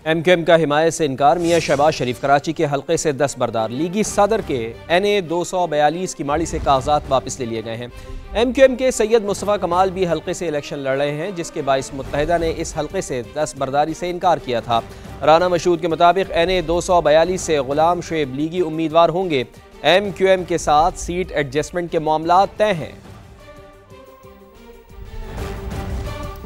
MQM का हिमायत से इनकार। मियां शहबाज शरीफ कराची के हल्के से दस्तबरदार। लीगी सदर के NA 242 की माड़ी से कागजात वापस ले लिए गए हैं। MQM के सैयद मुस्तफ़ा कमाल भी हल्के से इलेक्शन लड़ रहे हैं, जिसके बाइस मुत्तहिदा ने इस हल्के से दस्तबरदारी से इनकार किया था। राना मशहूद के मुताबिक NA 242 से गुलाम शुएब लीगी उम्मीदवार होंगे। MQM के साथ सीट एडजस्टमेंट के मामला तय हैं।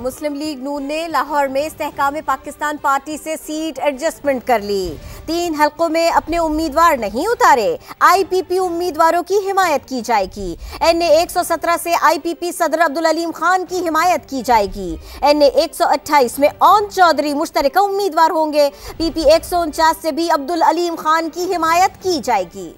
मुस्लिम लीग नून ने लाहौर में इस्तेहकाम पाकिस्तान पार्टी से सीट एडजस्टमेंट कर ली। 3 हलकों में अपने उम्मीदवार नहीं उतारे। IPP उम्मीदवारों की हिमायत की जाएगी। NA 117 से IPP सदर अब्दुल अलीम खान की हिमायत की जाएगी। NA 128 में ओन चौधरी मुश्तरका उम्मीदवार होंगे। PP 149 से भी अब्दुल अलीम खान की हिमायत की जाएगी।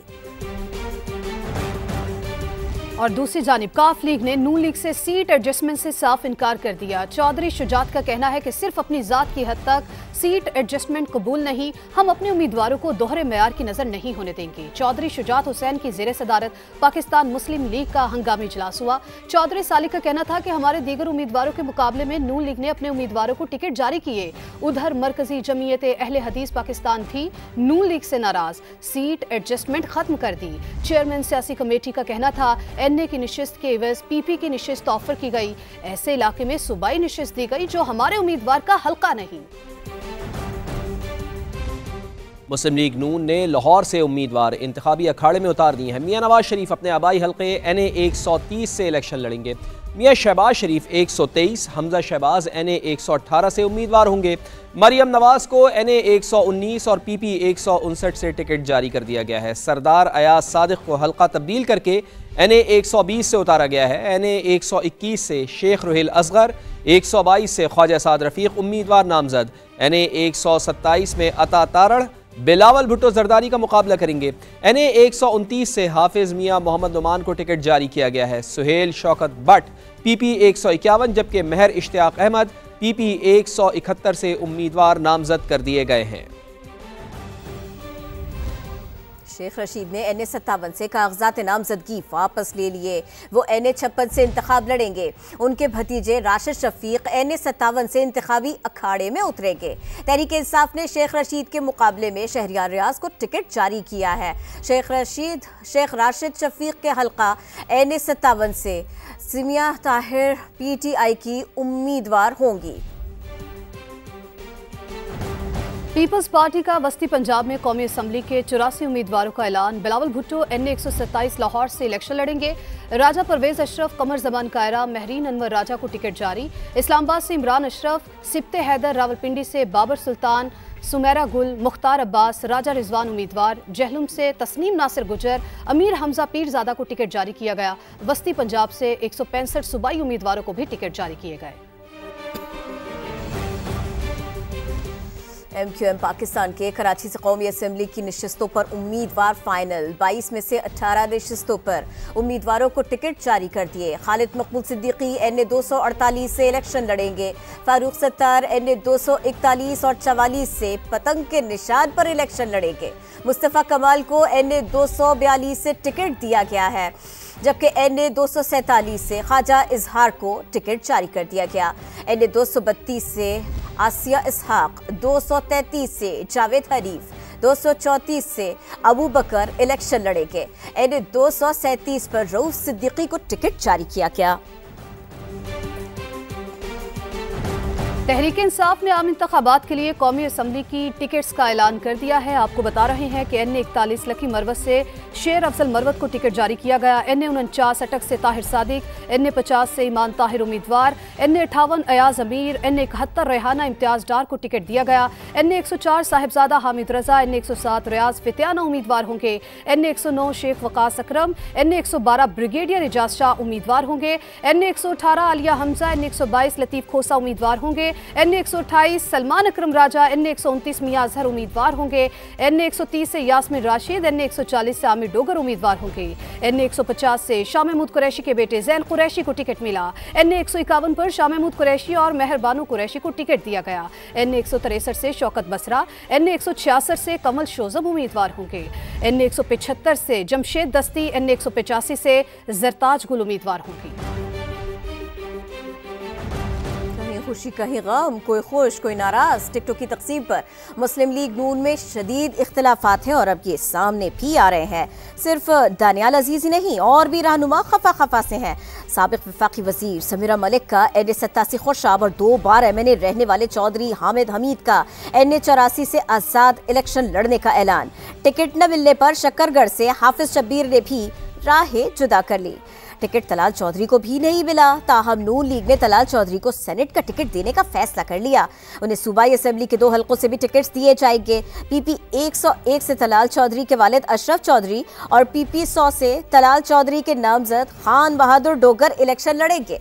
और दूसरी जानिब काफ लीग ने नून लीग से सीट एडजस्टमेंट से साफ इनकार कर दिया। चौधरी शुजात का कहना है कि सिर्फ अपनी जात की हद तक सीट एडजस्टमेंट कबूल नहीं, हम अपने उम्मीदवारों को दोहरे मेयार की नजर नहीं होने देंगे। चौधरी शुजात हुसैन की जेर सदारत पाकिस्तान मुस्लिम लीग का हंगामी इजलास हुआ। चौधरी सालिक का कहना था कि हमारे दीगर उम्मीदवारों के मुकाबले में नून लीग ने अपने उम्मीदवारों को टिकट जारी किए। उधर मरकजी जमीयत अहले हदीस पाकिस्तान भी नून लीग से नाराज, सीट एडजस्टमेंट खत्म कर दी। चेयरमैन सियासी कमेटी का कहना था NA की निशिस्त के एवज PP की निशिस्त ऑफर की गई। ऐसे इलाके में सूबाई निशिस्त दी गई जो हमारे उम्मीदवार का हल्का नहीं। मुस्लिम लीग नून ने लाहौर से उम्मीदवार इंतखाबी अखाड़े में उतार दिए हैं। मियां नवाज शरीफ अपने आबाई हल्के NA 130 से इलेक्शन लड़ेंगे। मियां शहबाज शरीफ 123, हमजा शहबाज NA 118 से उम्मीदवार होंगे। मरियम नवाज को NA 119 और PP 159 से टिकट जारी कर दिया गया है। सरदार अयाज सादिक को हल्का तब्दील करके NA 120 से उतारा गया है। NA 121 से शेख रुहिल असगर, 122 से ख्वाजा साद रफीक उम्मीदवार नामजद। NA 127 में अता तारड़ बिलावल भुट्टो जरदारी का मुकाबला करेंगे। NA 129 से हाफिज मियां मोहम्मद नुमान को टिकट जारी किया गया है। सुहेल शौकत बट PP 151, जबकि महर इश्तियाक अहमद PP 171 से उम्मीदवार नामजद कर दिए गए हैं। शेख रशीद ने NA 57 से कागजात नामजदगी वापस ले लिए। वो NA 56 से इंतखाब लड़ेंगे। उनके भतीजे राशिद शफीक NA 57 से इंतखाबी अखाड़े में उतरेंगे। तहरीक इंसाफ ने शेख रशीद के मुकाबले में शहरियार रियाज को टिकट जारी किया है। शेख राशिद शफीक के हल्का NA 57 से सिमिया ताहिर PTI की उम्मीदवार होंगी। पीपल्स पार्टी का वस्ती पंजाब में कौमी असम्बली के 84 उम्मीदवारों का ऐलान। बिलावल भुट्टो NA 127 लाहौर से इलेक्शन लड़ेंगे। राजा परवेज अशरफ, कमर जमान कायरा, महरीन अनवर राजा को टिकट जारी। इस्लामाबाद से इमरान अशरफ, सिब्ते हैदर, रावलपिंडी से बाबर सुल्तान, सुमेरा गुल, मुख्तार अब्बास, राजा रिजवान उम्मीदवार। जहलुम से तस्नीम नासिर गुजर, अमीर हमजा पीरजादा को टिकट जारी किया गया। वस्ती पंजाब से 165 सूबाई उम्मीदवारों को भी टिकट जारी किए गए। MQM पाकिस्तान के कराची से कौमी असम्बली की नशिस्तों पर उम्मीदवार फाइनल। 22 में से 18 नशिस्तों पर उम्मीदवारों को टिकट जारी कर दिए। खालिद मकबूल सिद्दीकी NA 248 से इलेक्शन लड़ेंगे। फारूक सत्तार NA 241 और 44 से पतंग के निशान पर इलेक्शन लड़ेंगे। मुस्तफ़ा कमाल को NA 242 से टिकट दिया गया है, जबकि NA 247 से ख्वाजा इजहार को टिकट जारी कर दिया गया। NA 232 से आसिया इसहाक, 233 से जावेद हरीफ, 234 से अबू बकर इलेक्शन लड़ेंगे। NA 237 पर रऊफ सिद्दीकी को टिकट जारी किया गया। तहरीक इंसाफ ने आम इंतखाबात के लिए कौमी असम्बली की टिकट्स का ऐलान कर दिया है। आपको बता रहे हैं कि NA 41 लकी मरवत से शेर अफजल मरवत को टिकट जारी किया गया। NA 49 अटक से ताहिर सादिक, NA 50 से ईमान ताहिर उम्मीदवार, NA 58 अयाज अमीर, NA 71 रेहाना इम्तियाज डार को टिकट दिया गया। NA 104 साहिबजादा हामिद रजा, NA 107 रियाज फितियाना उम्मीदवार होंगे। NA 109 शेख वकास अकरम, NA 112 ब्रिगेडियर इजाज शाह उम्मीदवार होंगे। NA 118 आलिया हमजा, NA 122 लतीफ खोसा उम्मीदवार होंगे। NA 128 सलमान अकरम राजा, NA 129 मियां अजहर उम्मीदवार होंगे। NA 130 से यास्मिन राशिद, NA 140 से आमिर डोगर उम्मीदवार होंगे। NA 150 से शाह महमूद कुरैशी के बेटे जैन कुरैशी को टिकट मिला। NA 151 पर शाह महमूद कुरैशी और मेहरबानू कुरैशी को टिकट दिया गया। NA 163 से शौकत बसरा, NA 166 से कमल शोजम उम्मीदवार होंगे। NA 175 से जमशेद दस्ती, NA 185 से जरताज गुल उम्मीदवार होंगे। खुशी कहीं गम, कोई खुश कोई नाराज। टिकटों की तकसीम पर मुस्लिम लीग नून में शदीद इख्तिलाफात हैं और अब ये सामने भी आ रहे हैं। सिर्फ दानियाल अजीज ही नहीं, और भी रहनुमा खफा खफा से हैं। साबिक वफाकी वजीर समीरा मलिक का NA87 खुशाब और 2 बार MNA रहने वाले चौधरी हामिद हमीद का NA84 से आजाद इलेक्शन लड़ने का ऐलान। टिकट न मिलने पर शकरगढ़ से हाफिज शब्बीर ने भी राहें जुदा कर ली। टिकट तलाल चौधरी को भी नहीं मिला, ताहम नून लीग ने तलाल चौधरी को सेनेट का टिकट देने का फैसला कर लिया। उन्हें सूबाई असेंबली के 2 हलकों से भी टिकट्स दिए जाएंगे। PP 101 से तलाल चौधरी के वालिद अशरफ चौधरी और PP 100 से तलाल चौधरी के नामजद खान बहादुर डोगर इलेक्शन लड़ेंगे।